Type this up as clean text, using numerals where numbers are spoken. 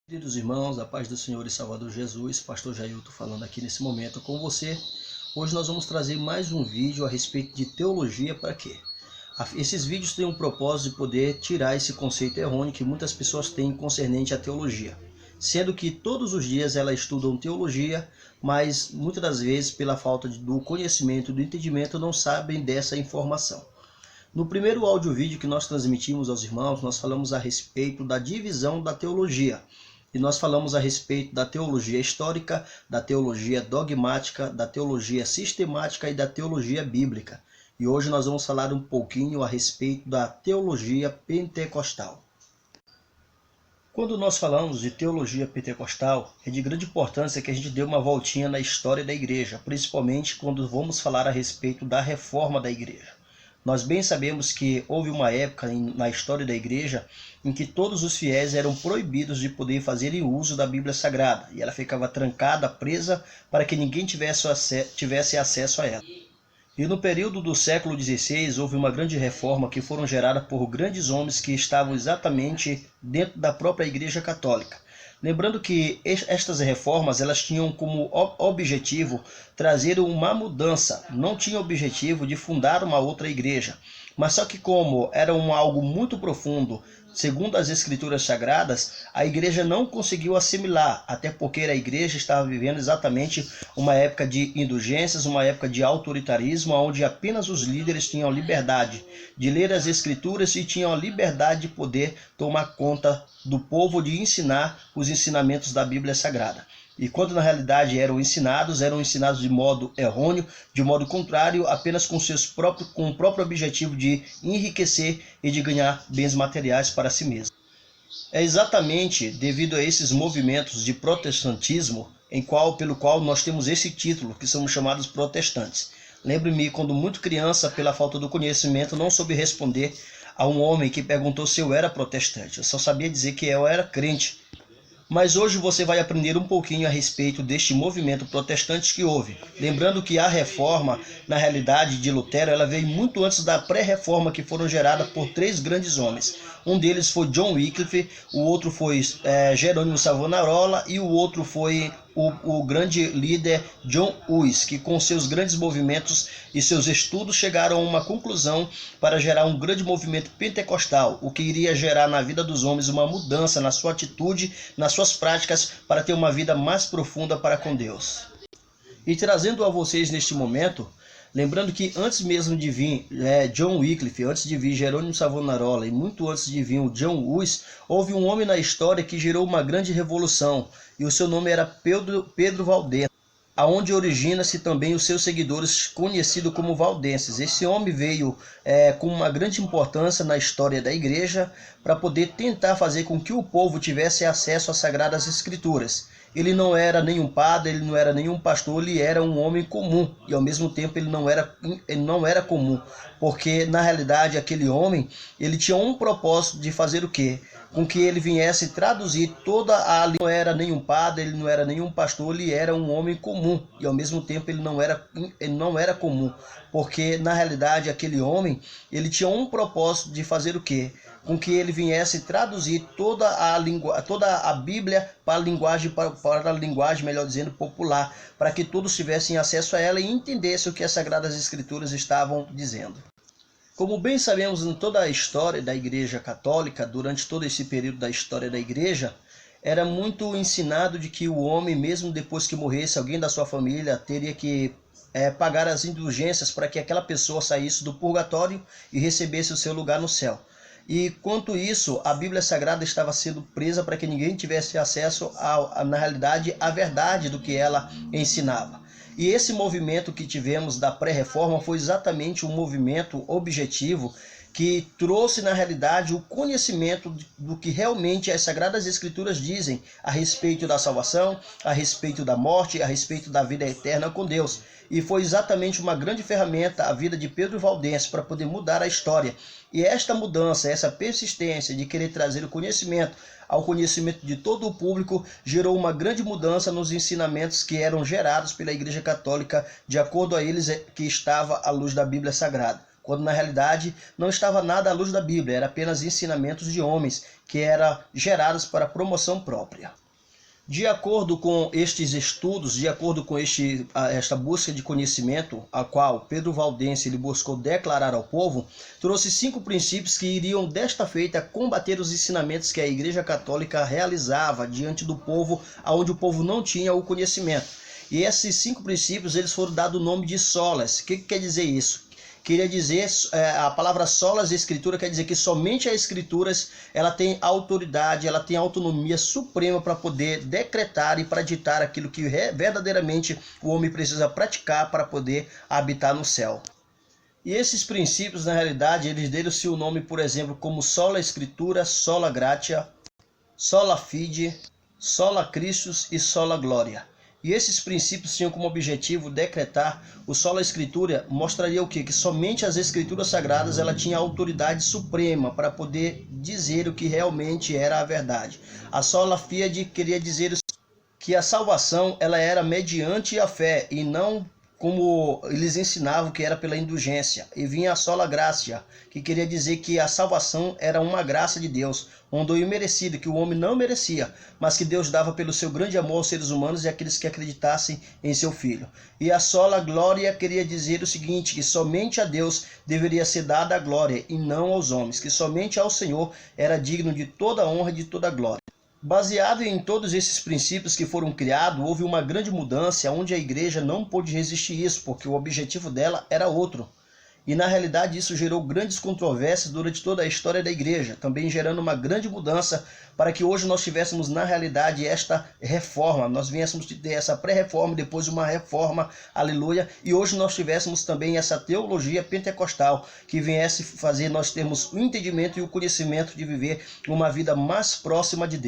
Queridos irmãos, a paz do Senhor e Salvador Jesus, Pastor Jailton falando aqui nesse momento com você. Hoje nós vamos trazer mais um vídeo a respeito de teologia para quê? Esses vídeos têm um propósito de poder tirar esse conceito errôneo que muitas pessoas têm concernente à teologia. Sendo que todos os dias elas estudam teologia, mas muitas das vezes pela falta do conhecimento e do entendimento não sabem dessa informação. No primeiro áudio-vídeo que nós transmitimos aos irmãos, nós falamos a respeito da divisão da teologia. E nós falamos a respeito da teologia histórica, da teologia dogmática, da teologia sistemática e da teologia bíblica. E hoje nós vamos falar um pouquinho a respeito da teologia pentecostal. Quando nós falamos de teologia pentecostal, é de grande importância que a gente dê uma voltinha na história da igreja, principalmente quando vamos falar a respeito da reforma da igreja. Nós bem sabemos que houve uma época na história da igreja em que todos os fiéis eram proibidos de poder fazerem uso da Bíblia Sagrada, e ela ficava trancada, presa, para que ninguém tivesse acesso a ela. E no período do século XVI houve uma grande reforma que foram geradas por grandes homens que estavam exatamente dentro da própria Igreja Católica. Lembrando que estas reformas elas tinham como objetivo trazer uma mudança, não tinha objetivo de fundar uma outra igreja. Mas só que como era algo muito profundo, segundo as escrituras sagradas, a igreja não conseguiu assimilar, até porque a igreja estava vivendo exatamente uma época de indulgências, uma época de autoritarismo, onde apenas os líderes tinham liberdade de ler as escrituras e tinham a liberdade de poder tomar conta do povo, de ensinar os ensinamentos da Bíblia Sagrada. E quando na realidade eram ensinados de modo errôneo, de modo contrário, apenas com o próprio objetivo de enriquecer e de ganhar bens materiais para si mesmo. É exatamente devido a esses movimentos de protestantismo pelo qual nós temos esse título, que somos chamados protestantes. Lembre-me, quando muito criança, pela falta do conhecimento, não soube responder a um homem que perguntou se eu era protestante. Eu só sabia dizer que eu era crente. Mas hoje você vai aprender um pouquinho a respeito deste movimento protestante que houve. Lembrando que a reforma, na realidade, de Lutero, ela veio muito antes da pré-reforma, que foram geradas por três grandes homens. Um deles foi John Wycliffe, o outro foi Jerônimo Savonarola e o outro foi o grande líder John Huss, que com seus grandes movimentos e seus estudos chegaram a uma conclusão para gerar um grande movimento pentecostal, o que iria gerar na vida dos homens uma mudança na sua atitude, nas suas práticas, para ter uma vida mais profunda para com Deus. E trazendo a vocês neste momento, lembrando que antes mesmo de vir John Wycliffe, antes de vir Jerônimo Savonarola e muito antes de vir o John Huss, houve um homem na história que gerou uma grande revolução, e o seu nome era Pedro Valdense, aonde origina-se também os seus seguidores, conhecido como valdenses. Esse homem veio com uma grande importância na história da igreja para poder tentar fazer com que o povo tivesse acesso às Sagradas Escrituras. Ele não era nenhum padre, ele não era nenhum pastor, ele era um homem comum, e ao mesmo tempo ele não era comum, porque na realidade aquele homem ele tinha um propósito de fazer o quê? Com que ele viesse traduzir toda a língua. Não era nenhum padre, ele não era nenhum pastor, ele era um homem comum, e ao mesmo tempo ele não era comum, porque na realidade aquele homem ele tinha um propósito de fazer o quê? Com que ele viesse traduzir toda a Bíblia para a linguagem, melhor dizendo, popular, para que todos tivessem acesso a ela e entendessem o que as Sagradas Escrituras estavam dizendo. Como bem sabemos, em toda a história da Igreja Católica, durante todo esse período da história da Igreja, era muito ensinado de que o homem, mesmo depois que morresse alguém da sua família, teria que pagar as indulgências para que aquela pessoa saísse do purgatório e recebesse o seu lugar no céu. E quanto isso, a Bíblia Sagrada estava sendo presa para que ninguém tivesse acesso, na realidade, à verdade do que ela ensinava. E esse movimento que tivemos da pré-reforma foi exatamente um movimento objetivo que trouxe, na realidade, o conhecimento do que realmente as Sagradas Escrituras dizem a respeito da salvação, a respeito da morte, a respeito da vida eterna com Deus. E foi exatamente uma grande ferramenta a vida de Pedro Valdense para poder mudar a história. E esta mudança, essa persistência de querer trazer o conhecimento ao conhecimento de todo o público, gerou uma grande mudança nos ensinamentos que eram gerados pela Igreja Católica, de acordo a eles que estava à luz da Bíblia Sagrada. quando na realidade não estava nada à luz da Bíblia, era apenas ensinamentos de homens que eram gerados para promoção própria. De acordo com estes estudos, de acordo com esta busca de conhecimento, a qual Pedro Valdense ele buscou declarar ao povo, trouxe 5 princípios que iriam desta feita combater os ensinamentos que a Igreja Católica realizava diante do povo, onde o povo não tinha o conhecimento. E esses 5 princípios eles foram dados o nome de solas. O que quer dizer isso? Queria dizer, a palavra solas escritura quer dizer que somente as escrituras ela tem autoridade, ela tem autonomia suprema para poder decretar e para ditar aquilo que verdadeiramente o homem precisa praticar para poder habitar no céu. E esses princípios, na realidade, eles deram-se o nome, por exemplo, como sola escritura, sola gratia, sola fide, sola Christus e sola gloria. E esses princípios tinham como objetivo decretar o sola escritura, mostraria o quê? Que somente as escrituras sagradas ela tinha autoridade suprema para poder dizer o que realmente era a verdade. A sola fide queria dizer que a salvação ela era mediante a fé e não como eles ensinavam que era pela indulgência. E vinha a sola gratia, que queria dizer que a salvação era uma graça de Deus, um dom imerecido, que o homem não merecia, mas que Deus dava pelo seu grande amor aos seres humanos e àqueles que acreditassem em seu Filho. E a sola glória queria dizer o seguinte, que somente a Deus deveria ser dada a glória e não aos homens, que somente ao Senhor era digno de toda honra e de toda glória. Baseado em todos esses princípios que foram criados, houve uma grande mudança onde a igreja não pôde resistir isso, porque o objetivo dela era outro. E na realidade isso gerou grandes controvérsias durante toda a história da igreja, também gerando uma grande mudança para que hoje nós tivéssemos na realidade esta reforma, nós viéssemos ter essa pré-reforma, depois uma reforma, aleluia, e hoje nós tivéssemos também essa teologia pentecostal, que viesse fazer nós termos o entendimento e o conhecimento de viver uma vida mais próxima de Deus.